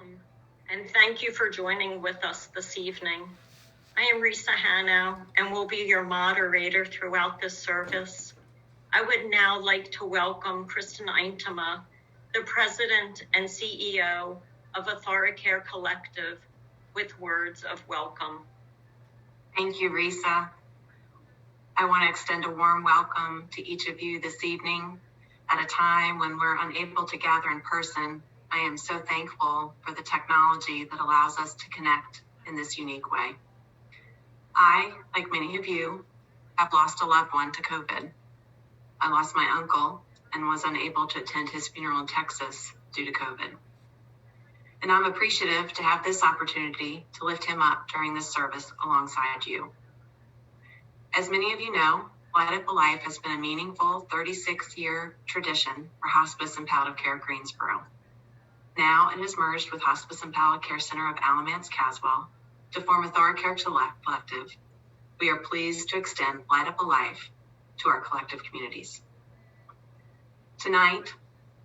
Welcome, and thank you for joining with us this evening. I am Risa Hanau and will be your moderator throughout this service. I would now like to welcome Kristen Eintema, the President and CEO of AuthoriCare Collective, with words of welcome. Thank you, Risa. I want to extend a warm welcome to each of you this evening. At a time when we're unable to gather in person, I am so thankful for the technology that allows us to connect in this unique way. I, like many of you, have lost a loved one to COVID. I lost my uncle and was unable to attend his funeral in Texas due to COVID. And I'm appreciative to have this opportunity to lift him up during this service alongside you. As many of you know, Light Up a Life has been a meaningful 36-year tradition for Hospice and Palliative Care Greensboro. Now it has merged with Hospice and Palliative Care Center of Alamance Caswell to form AuthoriCare Collective. We are pleased to extend Light Up a Life to our collective communities. Tonight,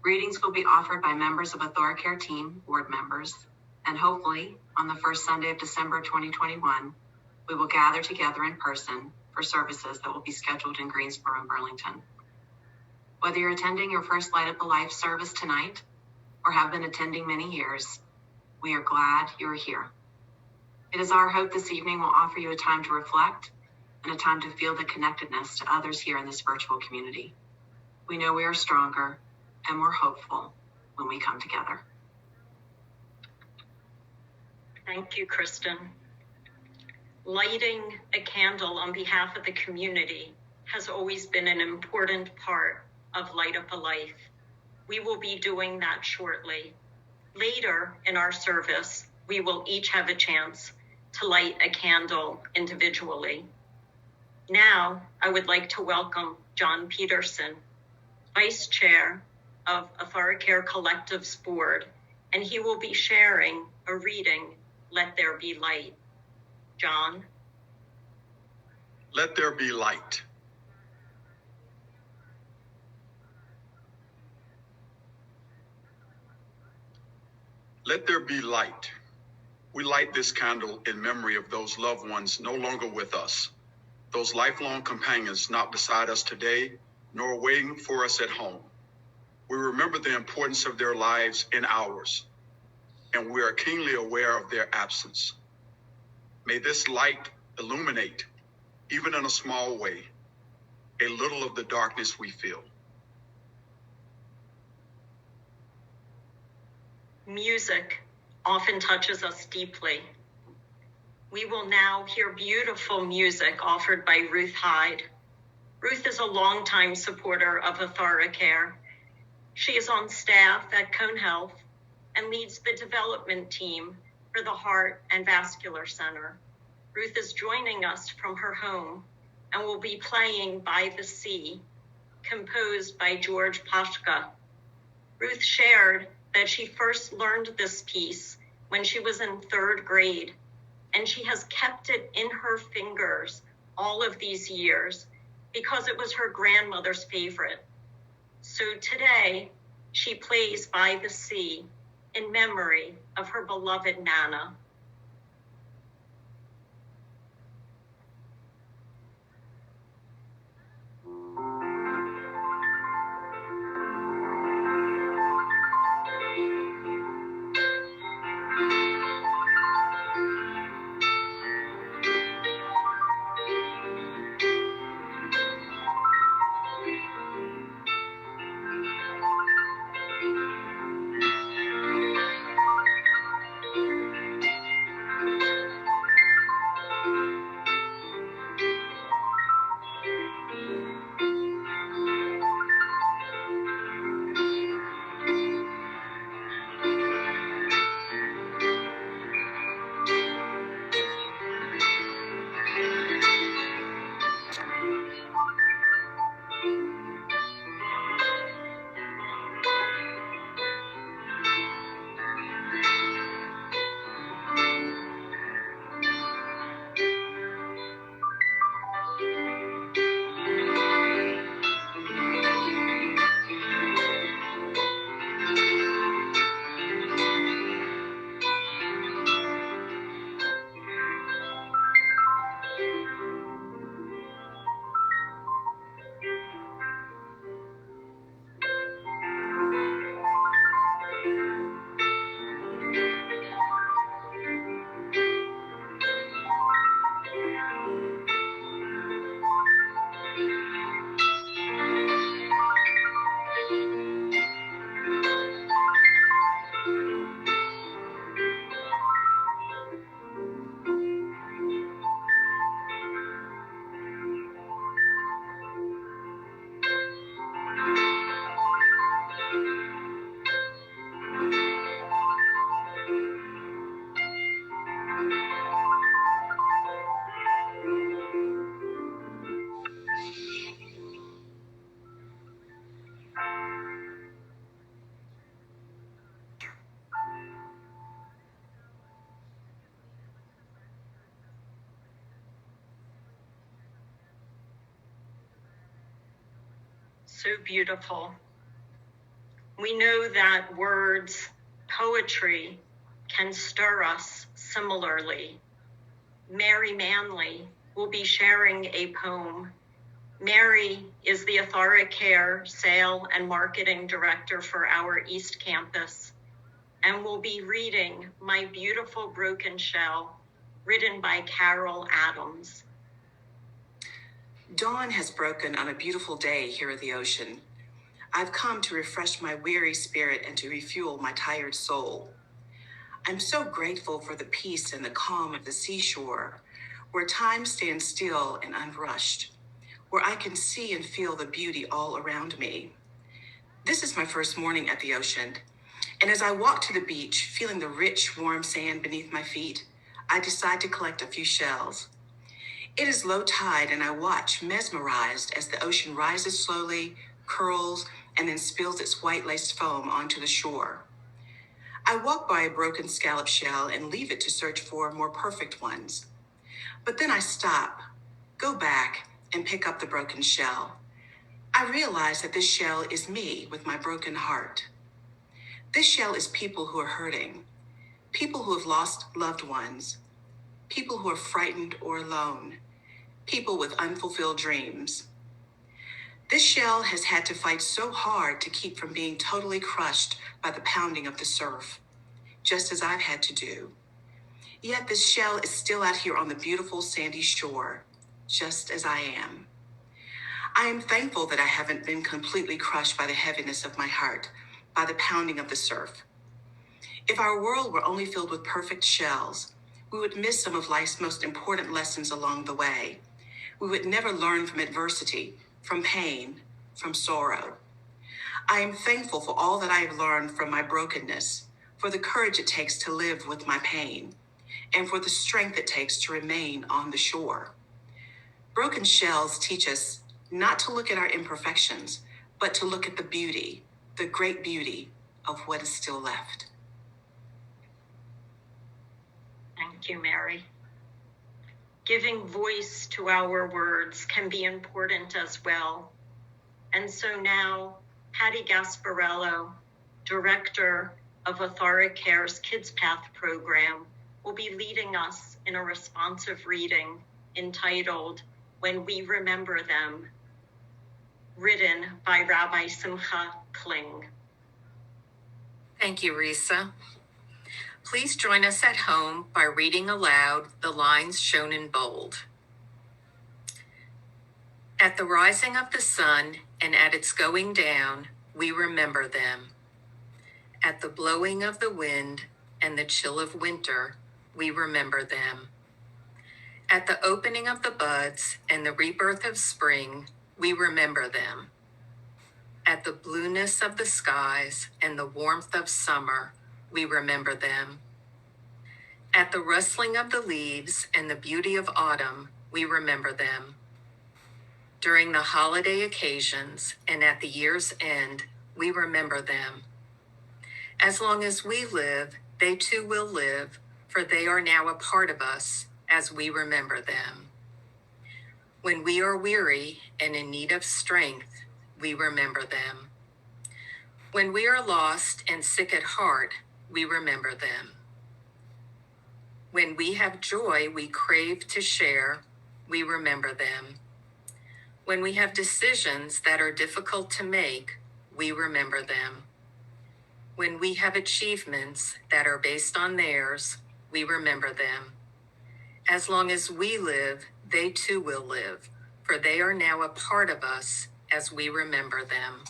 readings will be offered by members of AuthoriCare team, board members, and hopefully on the first Sunday of December 2021, we will gather together in person for services that will be scheduled in Greensboro and Burlington. Whether you're attending your first Light Up a Life service tonight or have been attending many years, we are glad you are here. It is our hope this evening will offer you a time to reflect and a time to feel the connectedness to others here in this virtual community. We know we are stronger and more hopeful when we come together. Thank you, Kristen. Lighting a candle on behalf of the community has always been an important part of Light Up a Life. We will be doing that shortly. Later in our service, we will each have a chance to light a candle individually. Now, I would like to welcome John Peterson, Vice Chair of AuthoriCare Collective's board, and he will be sharing a reading, Let There Be Light. John? Let there be light. Let there be light. We light this candle in memory of those loved ones no longer with us, those lifelong companions not beside us today, nor waiting for us at home. We remember the importance of their lives in ours, and we are keenly aware of their absence. May this light illuminate, even in a small way, a little of the darkness we feel. Music often touches us deeply. We will now hear beautiful music offered by Ruth Hyde. Ruth is a longtime supporter of AuthoriCare. She is on staff at Cone Health and leads the development team for the Heart and Vascular Center. Ruth is joining us from her home and will be playing By the Sea, composed by George Pashka. Ruth shared that she first learned this piece when she was in 3rd grade, and she has kept it in her fingers all of these years because it was her grandmother's favorite. So today, she plays By the Sea in memory of her beloved Nana. So beautiful. We know that words, poetry, can stir us similarly. Mary Manley will be sharing a poem. Mary is the AthoriCare Sale and Marketing Director for our East Campus and will be reading My Beautiful Broken Shell, written by Carol Adams. Dawn has broken on a beautiful day here at the ocean. I've come to refresh my weary spirit and to refuel my tired soul. I'm so grateful for the peace and the calm of the seashore, where time stands still and unrushed, where I can see and feel the beauty all around me. This is my first morning at the ocean, and as I walk to the beach, feeling the rich, warm sand beneath my feet, I decide to collect a few shells. It is low tide, and I watch, mesmerized, as the ocean rises slowly, curls, and then spills its white-laced foam onto the shore. I walk by a broken scallop shell and leave it to search for more perfect ones. But then I stop, go back, and pick up the broken shell. I realize that this shell is me with my broken heart. This shell is people who are hurting, people who have lost loved ones, people who are frightened or alone, people with unfulfilled dreams. This shell has had to fight so hard to keep from being totally crushed by the pounding of the surf, just as I've had to do. Yet this shell is still out here on the beautiful sandy shore, just as I am. I am thankful that I haven't been completely crushed by the heaviness of my heart, by the pounding of the surf. If our world were only filled with perfect shells, we would miss some of life's most important lessons along the way. We would never learn from adversity, from pain, from sorrow. I am thankful for all that I have learned from my brokenness, for the courage it takes to live with my pain, and for the strength it takes to remain on the shore. Broken shells teach us not to look at our imperfections, but to look at the beauty, the great beauty of what is still left. Thank you, Mary. Giving voice to our words can be important as well. And so now, Patty Gasparello, Director of AthoriCare's Kids Path program, will be leading us in a responsive reading entitled When We Remember Them, written by Rabbi Simcha Kling. Thank you, Risa. Please join us at home by reading aloud the lines shown in bold. At the rising of the sun and at its going down, we remember them. At the blowing of the wind and the chill of winter, we remember them. At the opening of the buds and the rebirth of spring, we remember them. At the blueness of the skies and the warmth of summer, we remember them. At the rustling of the leaves and the beauty of autumn, we remember them. During the holiday occasions and at the year's end, we remember them. As long as we live, they too will live, for they are now a part of us as we remember them. When we are weary and in need of strength, we remember them. When we are lost and sick at heart, we remember them. When we have joy we crave to share, we remember them. When we have decisions that are difficult to make, we remember them. When we have achievements that are based on theirs, we remember them. As long as we live, they too will live, for they are now a part of us as we remember them.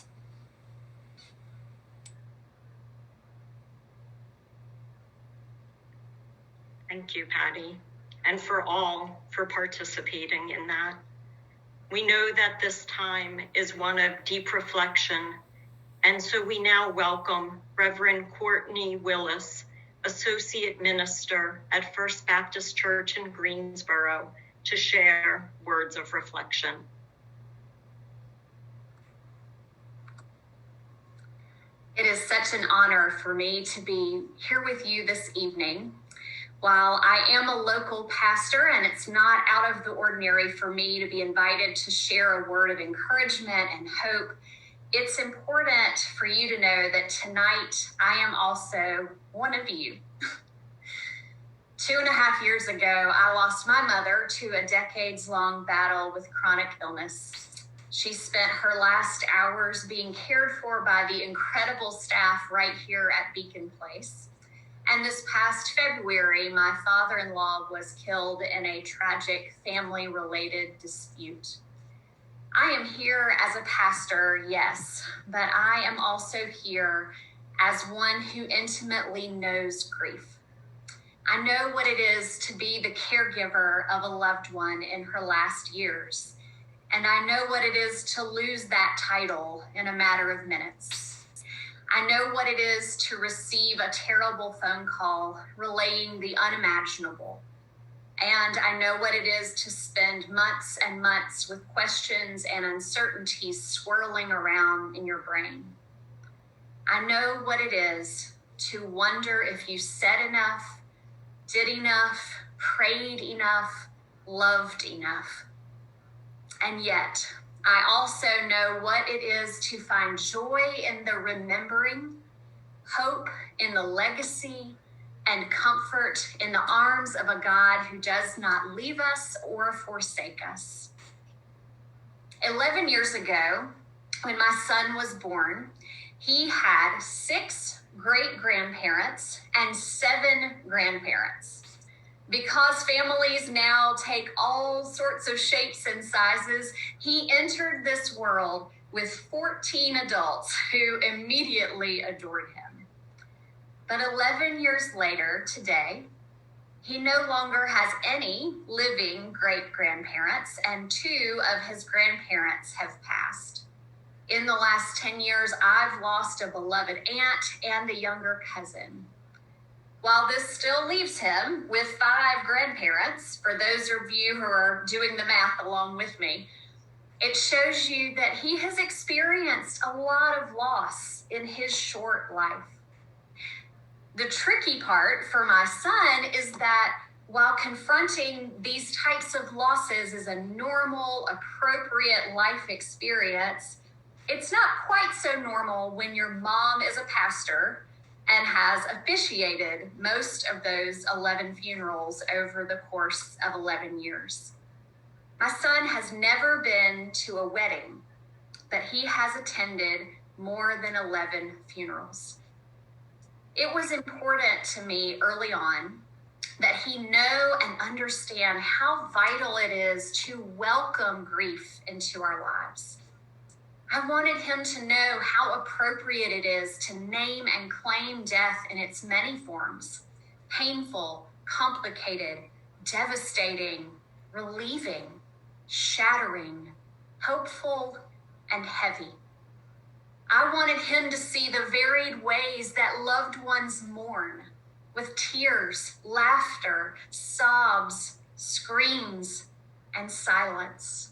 Thank you, Patty, and for all for participating in that. We know that this time is one of deep reflection, and so we now welcome Reverend Courtney Willis, Associate Minister at First Baptist Church in Greensboro, to share words of reflection. It is such an honor for me to be here with you this evening. While I am a local pastor and it's not out of the ordinary for me to be invited to share a word of encouragement and hope It's important for you to know that tonight I am also one of you. 2.5 years ago, I lost my mother to a decades-long battle with chronic illness. She spent her last hours being cared for by the incredible staff right here at Beacon Place. And this past February, my father-in-law was killed in a tragic family-related dispute. I am here as a pastor, yes, but I am also here as one who intimately knows grief. I know what it is to be the caregiver of a loved one in her last years. And I know what it is to lose that title in a matter of minutes. I know what it is to receive a terrible phone call relaying the unimaginable. And I know what it is to spend months and months with questions and uncertainties swirling around in your brain. I know what it is to wonder if you said enough, did enough, prayed enough, loved enough. And yet, I also know what it is to find joy in the remembering, hope in the legacy, and comfort in the arms of a God who does not leave us or forsake us. 11 years ago, when my son was born, he had 6 great-grandparents and 7 grandparents. Because families now take all sorts of shapes and sizes, he entered this world with 14 adults who immediately adored him. But 11 years later, today, he no longer has any living great-grandparents, and 2 of his grandparents have passed. In the last 10 years, I've lost a beloved aunt and a younger cousin. While this still leaves him with 5 grandparents, for those of you who are doing the math along with me, it shows you that he has experienced a lot of loss in his short life. The tricky part for my son is that while confronting these types of losses is a normal, appropriate life experience, it's not quite so normal when your mom is a pastor and has officiated most of those 11 funerals over the course of 11 years. My son has never been to a wedding, but he has attended more than 11 funerals. It was important to me early on that he know and understand how vital it is to welcome grief into our lives. I wanted him to know how appropriate it is to name and claim death in its many forms: painful, complicated, devastating, relieving, shattering, hopeful, and heavy. I wanted him to see the varied ways that loved ones mourn, with tears, laughter, sobs, screams, and silence.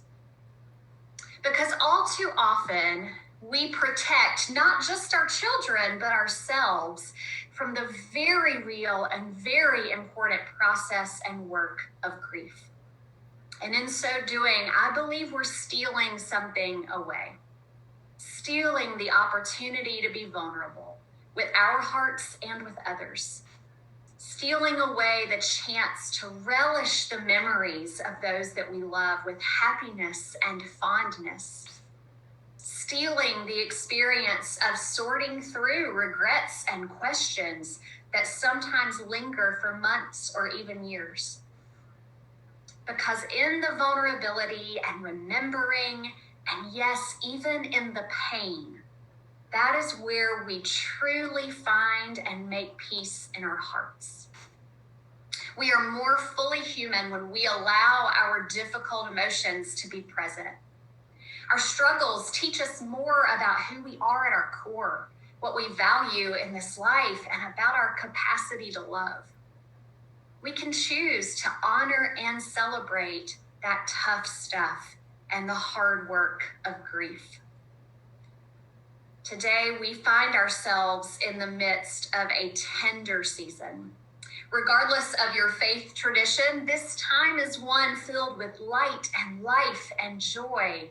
Because all too often, we protect not just our children, but ourselves from the very real and very important process and work of grief. And in so doing, I believe we're stealing something away. Stealing the opportunity to be vulnerable with our hearts and with others. Stealing away the chance to relish the memories of those that we love with happiness and fondness. Stealing the experience of sorting through regrets and questions that sometimes linger for months or even years. Because in the vulnerability and remembering, and yes, even in the pain, that is where we truly find and make peace in our hearts. We are more fully human when we allow our difficult emotions to be present. Our struggles teach us more about who we are at our core, what we value in this life, and about our capacity to love. We can choose to honor and celebrate that tough stuff and the hard work of grief. Today, we find ourselves in the midst of a tender season. Regardless of your faith tradition, this time is one filled with light and life and joy.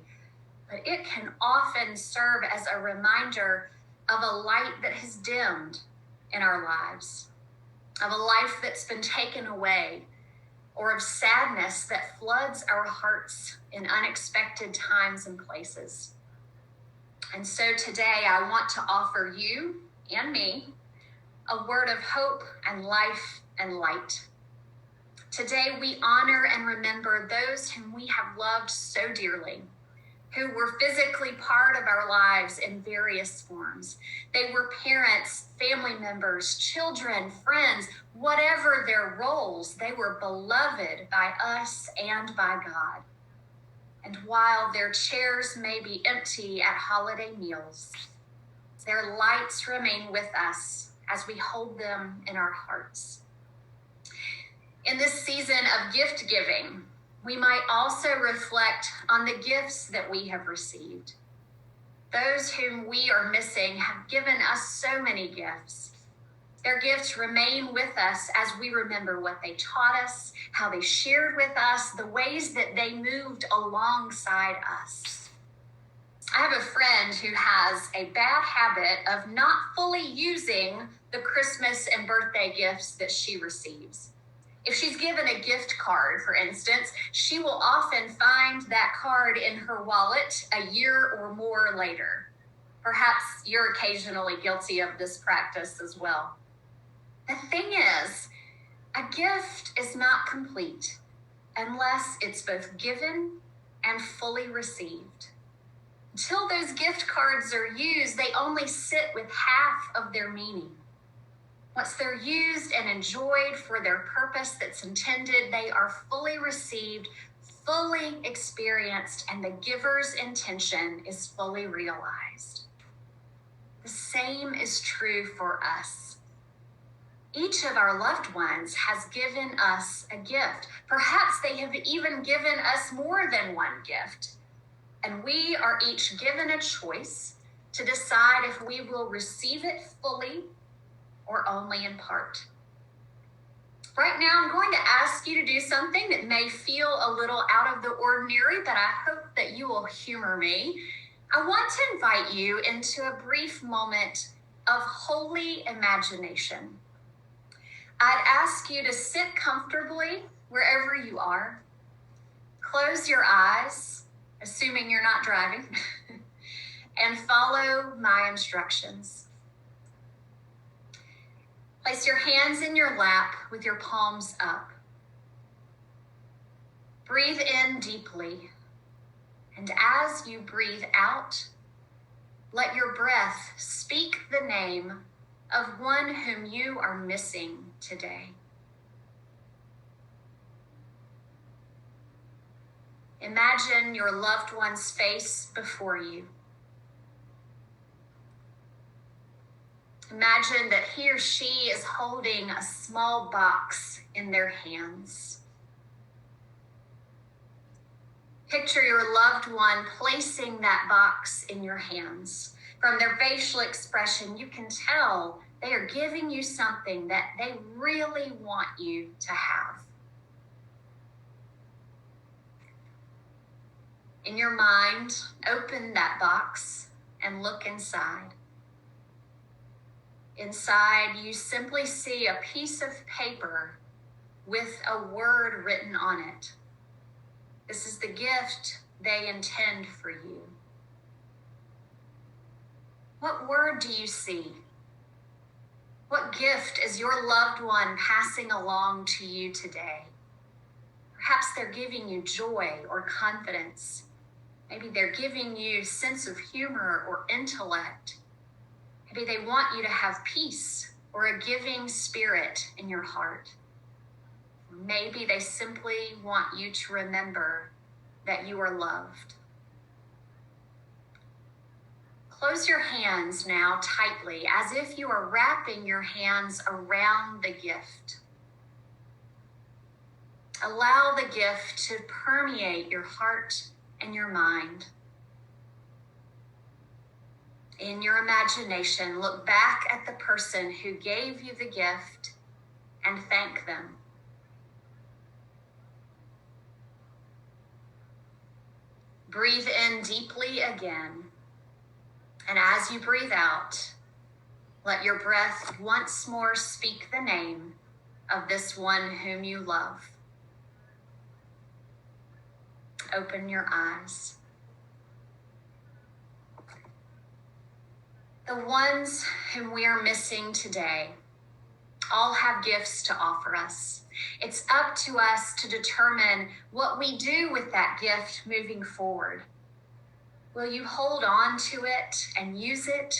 but it can often serve as a reminder of a light that has dimmed in our lives, of a life that's been taken away, or of sadness that floods our hearts in unexpected times and places. And so today I want to offer you and me a word of hope and life and light. Today we honor and remember those whom we have loved so dearly, who were physically part of our lives in various forms. They were parents, family members, children, friends, whatever their roles, they were beloved by us and by God. And while their chairs may be empty at holiday meals, their lights remain with us as we hold them in our hearts. In this season of gift giving, we might also reflect on the gifts that we have received. Those whom we are missing have given us so many gifts. Their gifts remain with us as we remember what they taught us, how they shared with us, the ways that they moved alongside us. I have a friend who has a bad habit of not fully using the Christmas and birthday gifts that she receives. If she's given a gift card, for instance, she will often find that card in her wallet a year or more later. Perhaps you're occasionally guilty of this practice as well. The thing is, a gift is not complete unless it's both given and fully received. Until those gift cards are used, they only sit with half of their meaning. Once they're used and enjoyed for their purpose that's intended, they are fully received, fully experienced, and the giver's intention is fully realized. The same is true for us. Each of our loved ones has given us a gift. Perhaps they have even given us more than one gift. And we are each given a choice to decide if we will receive it fully or only in part. Right now, I'm going to ask you to do something that may feel a little out of the ordinary, but I hope that you will humor me. I want to invite you into a brief moment of holy imagination. I'd ask you to sit comfortably wherever you are. Close your eyes, assuming you're not driving, and follow my instructions. Place your hands in your lap with your palms up. Breathe in deeply, and as you breathe out, let your breath speak the name of one whom you are missing today. Imagine your loved one's face before you. Imagine that he or she is holding a small box in their hands. Picture your loved one placing that box in your hands. From their facial expression, you can tell they are giving you something that they really want you to have. In your mind, open that box and look inside. Inside, you simply see a piece of paper with a word written on it. This is the gift they intend for you. What word do you see? What gift is your loved one passing along to you today? Perhaps they're giving you joy or confidence. Maybe they're giving you sense of humor or intellect. Maybe they want you to have peace or a giving spirit in your heart. Maybe they simply want you to remember that you are loved. Close your hands now tightly, as if you are wrapping your hands around the gift. Allow the gift to permeate your heart and your mind. In your imagination, look back at the person who gave you the gift and thank them. Breathe in deeply again. And as you breathe out, let your breath once more speak the name of this one whom you love. Open your eyes. The ones whom we are missing today all have gifts to offer us. It's up to us to determine what we do with that gift moving forward. Will you hold on to it and use it?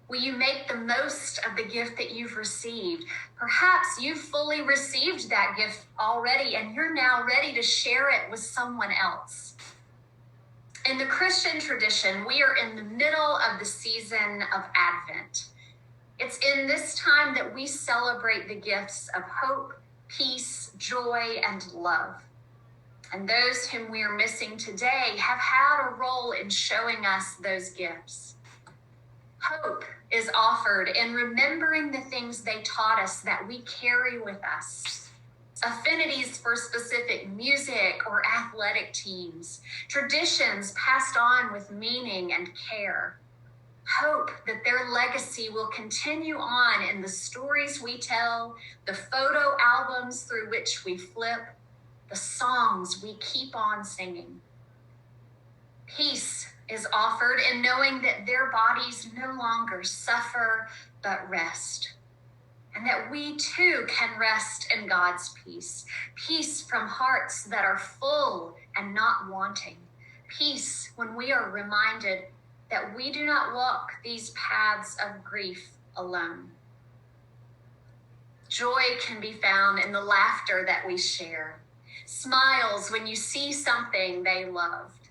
Will you make the most of the gift that you've received? Perhaps you've fully received that gift already and you're now ready to share it with someone else. In the Christian tradition, we are in the middle of the season of Advent. It's in this time that we celebrate the gifts of hope, peace, joy, and love. And those whom we are missing today have had a role in showing us those gifts. Hope is offered in remembering the things they taught us that we carry with us. Affinities for specific music or athletic teams, traditions passed on with meaning and care. Hope that their legacy will continue on in the stories we tell, the photo albums through which we flip, the songs we keep on singing. Peace is offered in knowing that their bodies no longer suffer but rest, and that we too can rest in God's peace. Peace from hearts that are full and not wanting. Peace when we are reminded that we do not walk these paths of grief alone. Joy can be found in the laughter that we share. Smiles when you see something they loved.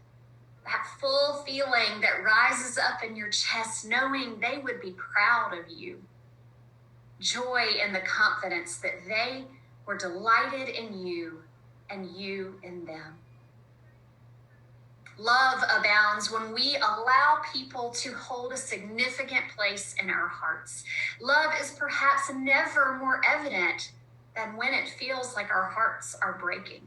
That full feeling that rises up in your chest knowing they would be proud of you. Joy in the confidence that they were delighted in you and you in them. Love abounds when we allow people to hold a significant place in our hearts. Love is perhaps never more evident than when it feels like our hearts are breaking.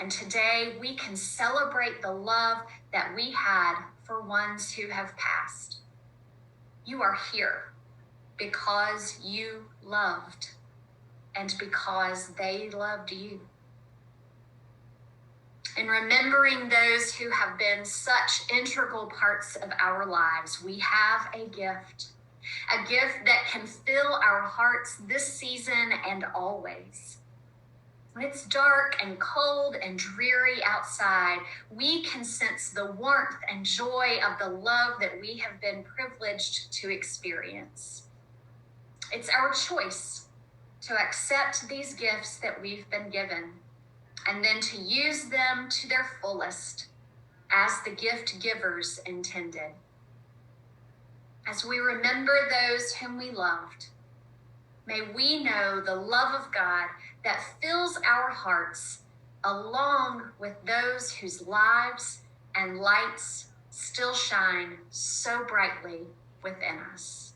And today we can celebrate the love that we had for ones who have passed. You are here because you loved and because they loved you. In remembering those who have been such integral parts of our lives, we have a gift that can fill our hearts this season and always. When it's dark and cold and dreary outside, we can sense the warmth and joy of the love that we have been privileged to experience. It's our choice to accept these gifts that we've been given and then to use them to their fullest as the gift givers intended. As we remember those whom we loved, may we know the love of God that fills our hearts along with those whose lives and lights still shine so brightly within us.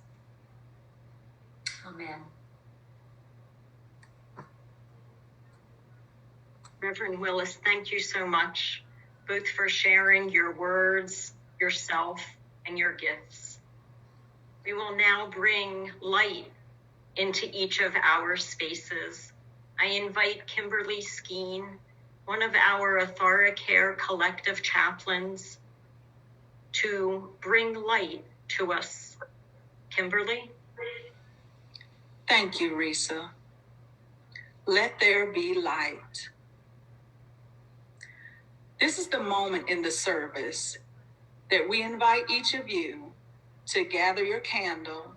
Amen. Reverend Willis, thank you so much, both for sharing your words, yourself, and your gifts. We will now bring light into each of our spaces. I invite Kimberly Skeen, one of our AthoriCare collective chaplains, to bring light to us. Kimberly? Thank you, Risa. Let there be light. This is the moment in the service that we invite each of you to gather your candle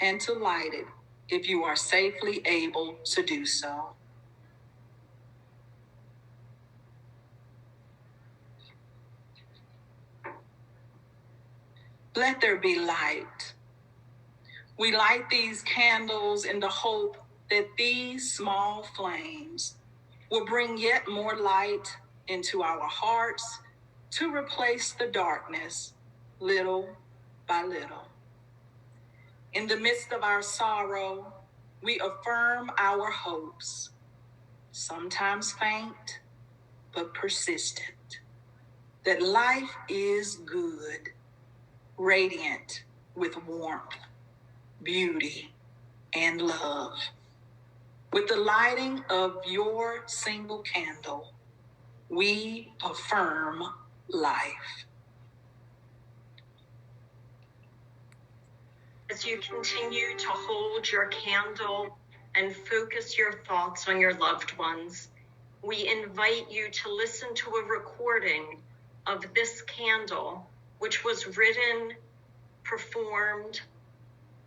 and to light it if you are safely able to do so. Let there be light. We light these candles in the hope that these small flames will bring yet more light into our hearts to replace the darkness little by little. In the midst of our sorrow, we affirm our hopes, sometimes faint but persistent. that life is good, radiant with warmth, beauty, and love. With the lighting of your single candle, we affirm life. As you continue to hold your candle and focus your thoughts on your loved ones, we invite you to listen to a recording of this candle, which was written, performed,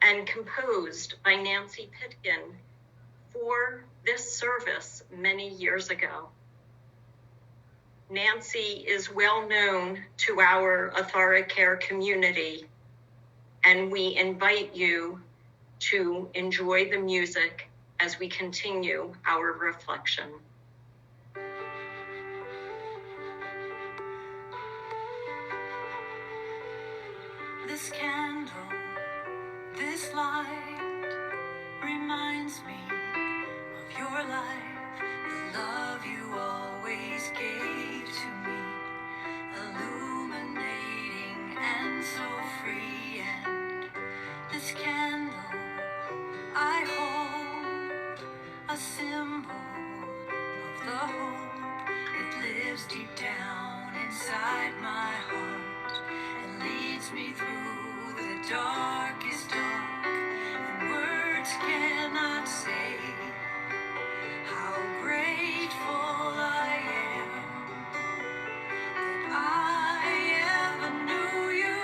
and composed by Nancy Pitkin for this service many years ago. Nancy is well known to our AthariCare community, and we invite you to enjoy the music as we continue our reflection. This candle, this light reminds me of your life, the love you always gave to me, illuminating and so free. And this candle I hold, a symbol of the hope it lives deep down inside my heart and leads me through the darkest dark, and words cannot say how grateful I am that I ever knew you.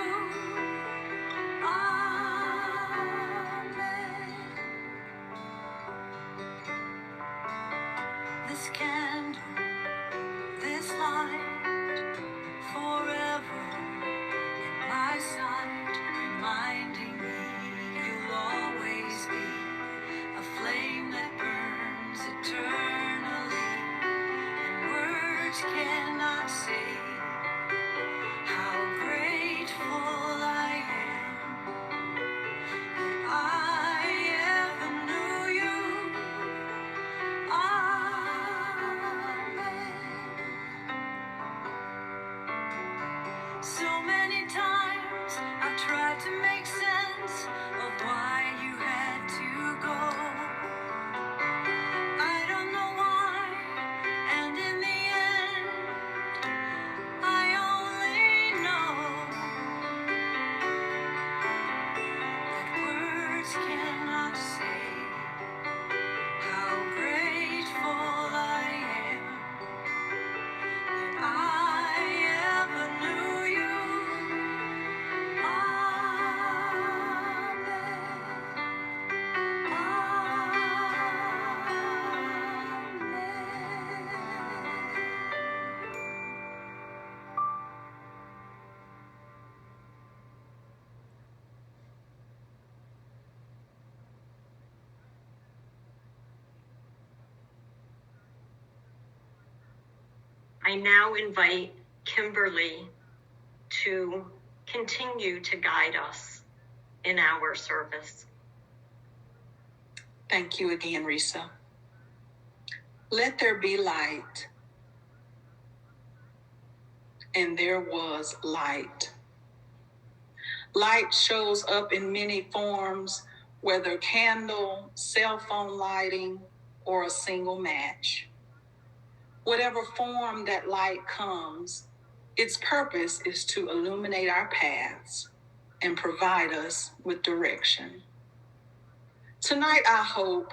Amen. This candle, this light, forever in my sight, reminding me you'll always be a flame that burns eternally, and words cannot say how grateful I am that I ever knew you. Amen. So many times I've tried to make sense of why you had to go. I don't know why, and in the end, I only know that words cannot say how grateful I am that I ever knew you. I now invite Kimberly to continue to guide us in our service. Thank you again, Risa. Let there be light. And there was light. Light shows up in many forms, whether candle, cell phone lighting, or a single match. Whatever form that light comes, its purpose is to illuminate our paths and provide us with direction. Tonight, I hope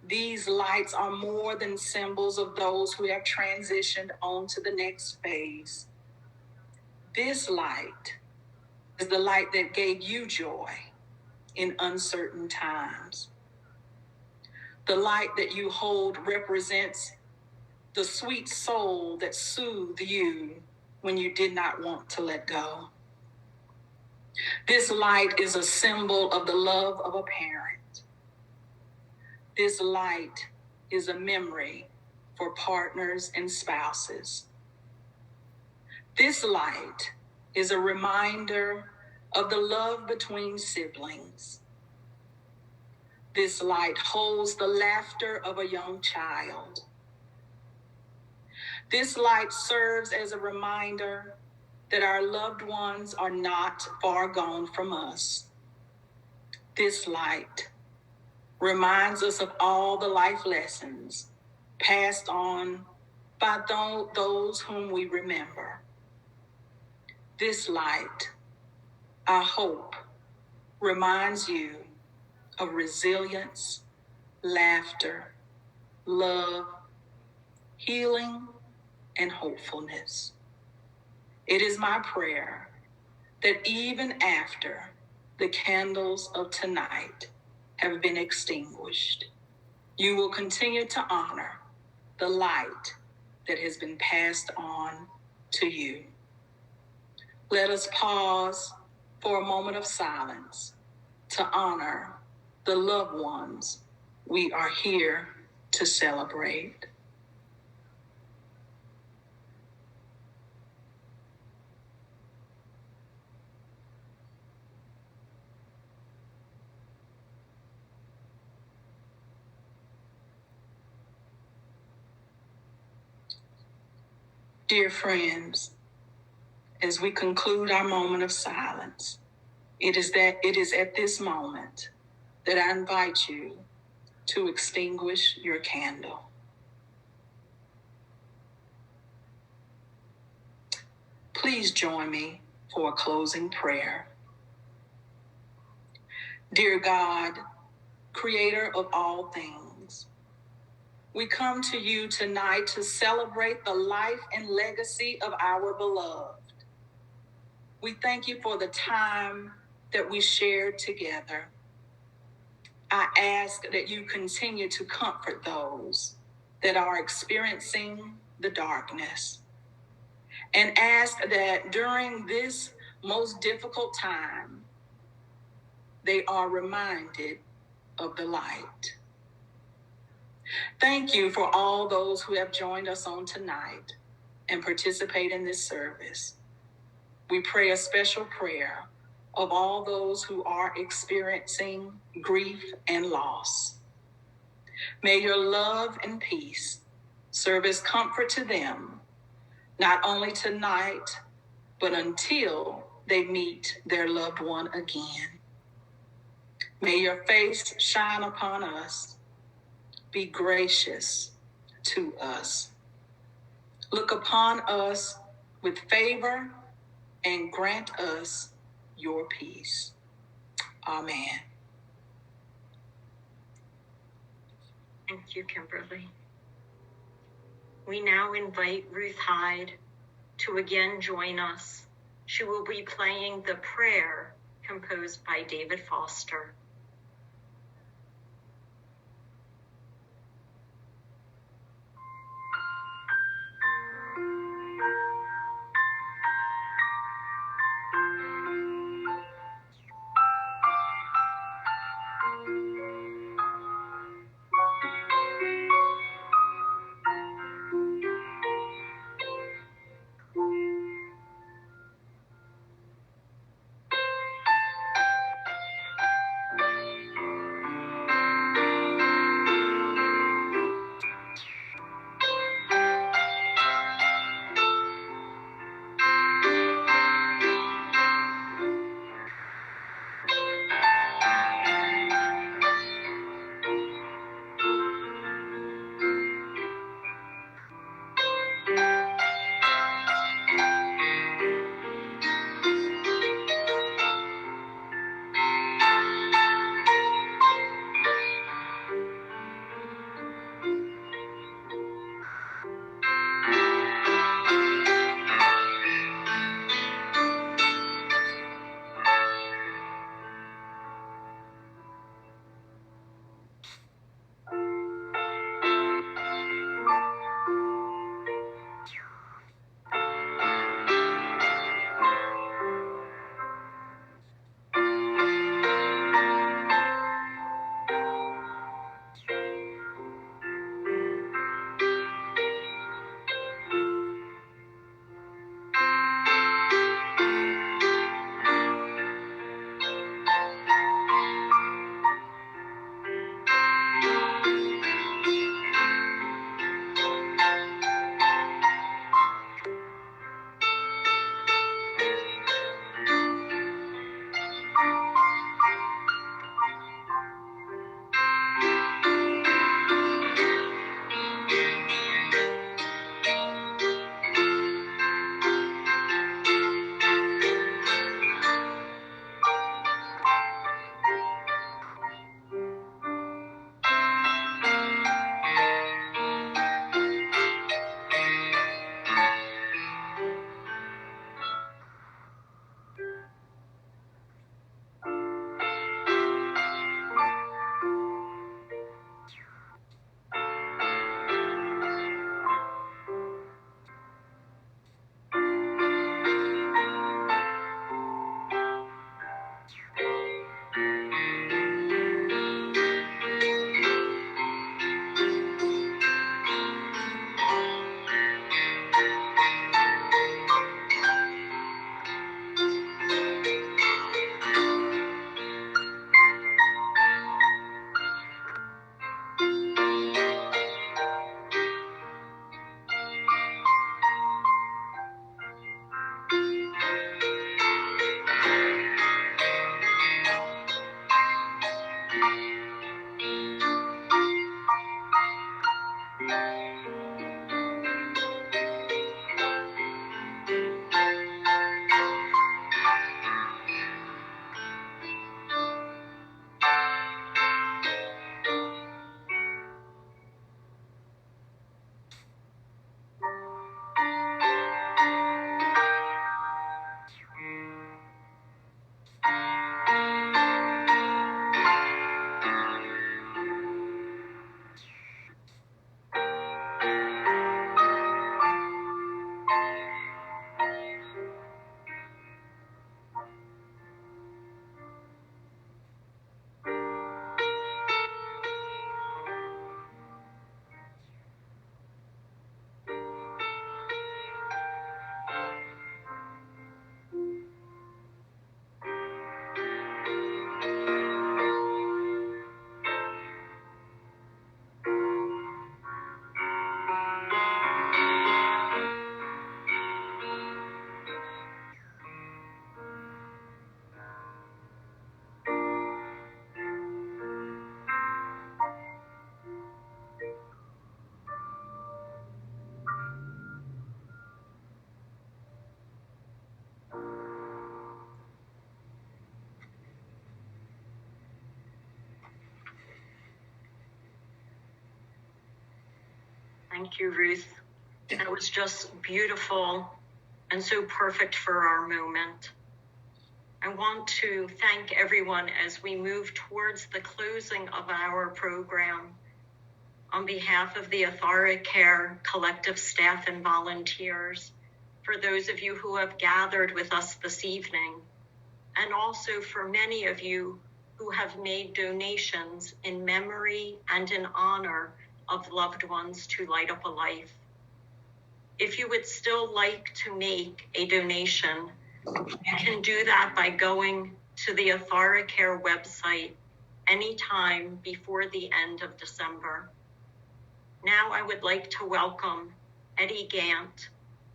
these lights are more than symbols of those who have transitioned on to the next phase. This light is the light that gave you joy in uncertain times. The light that you hold represents the sweet soul that soothed you when you did not want to let go. This light is a symbol of the love of a parent. This light is a memory for partners and spouses. This light is a reminder of the love between siblings. This light holds the laughter of a young child. This light serves as a reminder that our loved ones are not far gone from us. This light reminds us of all the life lessons passed on by those whom we remember. This light, I hope, reminds you of resilience, laughter, love, healing, and hopefulness. It is my prayer that even after the candles of tonight have been extinguished, you will continue to honor the light that has been passed on to you. Let us pause for a moment of silence to honor the loved ones we are here to celebrate. Dear friends, as we conclude our moment of silence, it is at this moment that I invite you to extinguish your candle. Please join me for a closing prayer. Dear God, creator of all things, we come to you tonight to celebrate the life and legacy of our beloved. We thank you for the time that we shared together. I ask that you continue to comfort those that are experiencing the darkness, and ask that during this most difficult time, they are reminded of the light. Thank you for all those who have joined us on tonight and participate in this service. We pray a special prayer of all those who are experiencing grief and loss. May your love and peace serve as comfort to them, not only tonight, but until they meet their loved one again. May your face shine upon us. Be gracious to us. Look upon us with favor and grant us your peace. Amen. Thank you, Kimberly. We now invite Ruth Hyde to again join us. She will be playing the prayer composed by David Foster. Thank you, Ruth. That was just beautiful and so perfect for our moment. I want to thank everyone as we move towards the closing of our program. On behalf of the AthariCare collective staff and volunteers, for those of you who have gathered with us this evening, and also for many of you who have made donations in memory and in honor of loved ones to Light Up a Life. If you would still like to make a donation, you can do that by going to the AthariCare website anytime before the end of December. Now I would like to welcome Eddie Gant,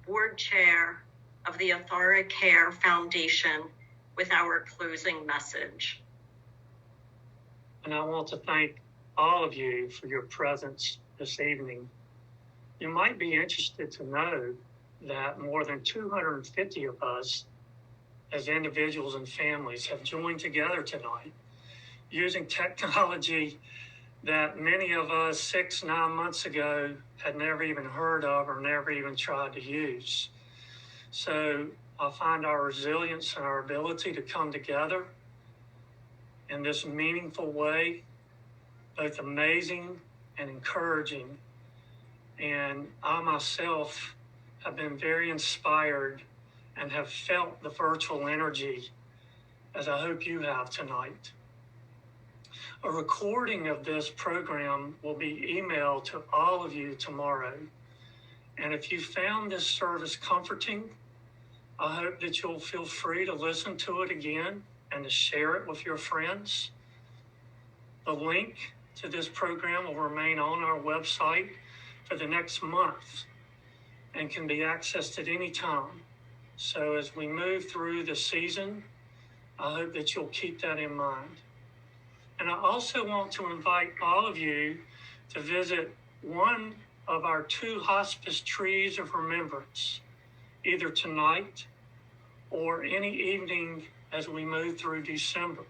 Board Chair of the AthariCare Foundation, with our closing message. And I want to thank all of you for your presence this evening. You might be interested to know that more than 250 of us as individuals and families have joined together tonight using technology that many of us 6-9 months ago had never even heard of or never even tried to use. So I find our resilience and our ability to come together in this meaningful way both amazing and encouraging. And I myself have been very inspired and have felt the virtual energy, as I hope you have tonight. A recording of this program will be emailed to all of you tomorrow. And if you found this service comforting, I hope that you'll feel free to listen to it again and to share it with your friends. The link to this program will remain on our website for the next month and can be accessed at any time. So as we move through the season, I hope that you'll keep that in mind. And I also want to invite all of you to visit one of our 2 hospice trees of remembrance, either tonight or any evening as we move through December.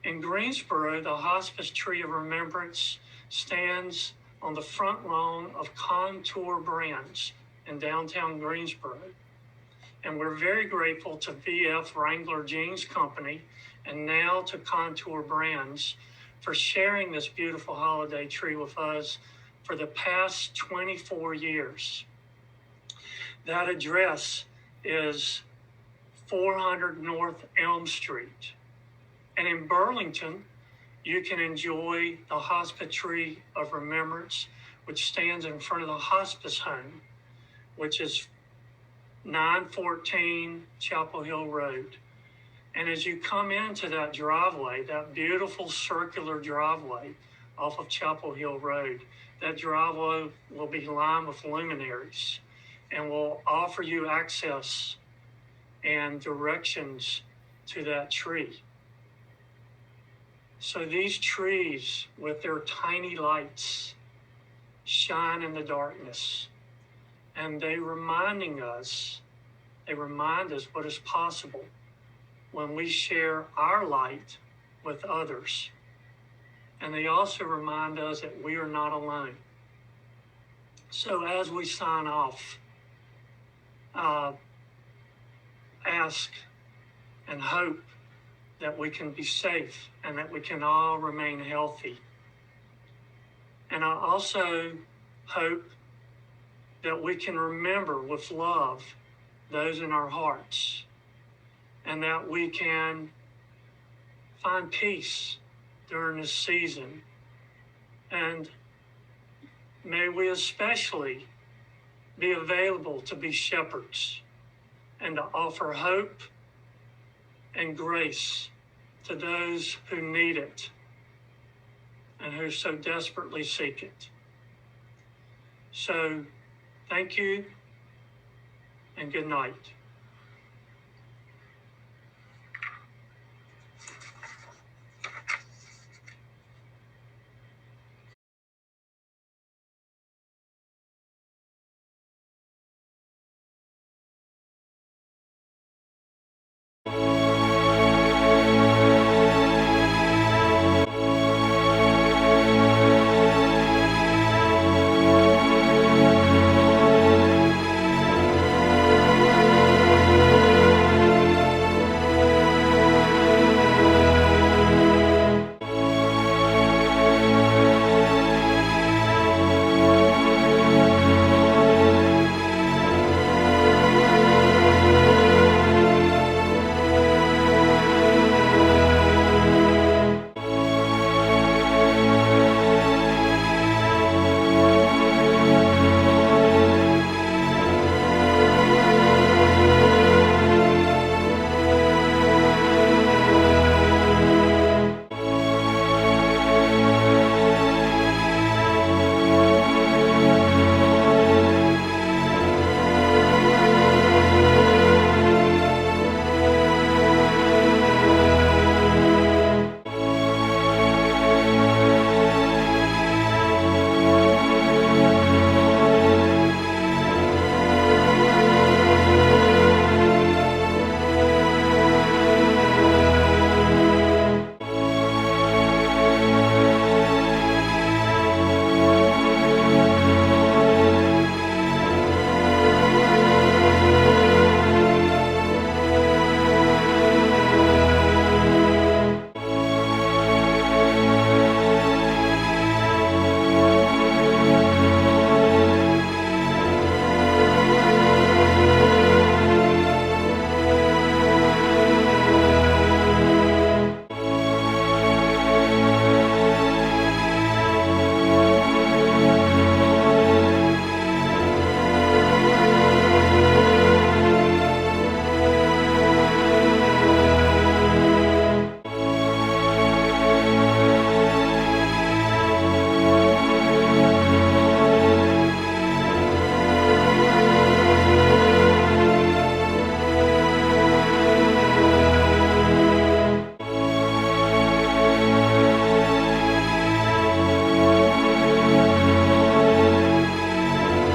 In Greensboro, the Hospice Tree of Remembrance stands on the front lawn of Contour Brands in downtown Greensboro. And we're very grateful to VF Wrangler Jeans Company and now to Contour Brands for sharing this beautiful holiday tree with us for the past 24 years. That address is 400 North Elm Street. And in Burlington, you can enjoy the Hospice Tree of Remembrance, which stands in front of the hospice home, which is 914 Chapel Hill Road. And as you come into that driveway, that beautiful circular driveway off of Chapel Hill Road, that driveway will be lined with luminaries and will offer you access and directions to that tree. So these trees with their tiny lights shine in the darkness, and they remind us what is possible when we share our light with others. And they also remind us that we are not alone. So as we sign off, ask and hope that we can be safe and that we can all remain healthy. And I also hope that we can remember with love those in our hearts, and that we can find peace during this season. And may we especially be available to be shepherds and to offer hope and grace to those who need it and who so desperately seek it. So, thank you and good night.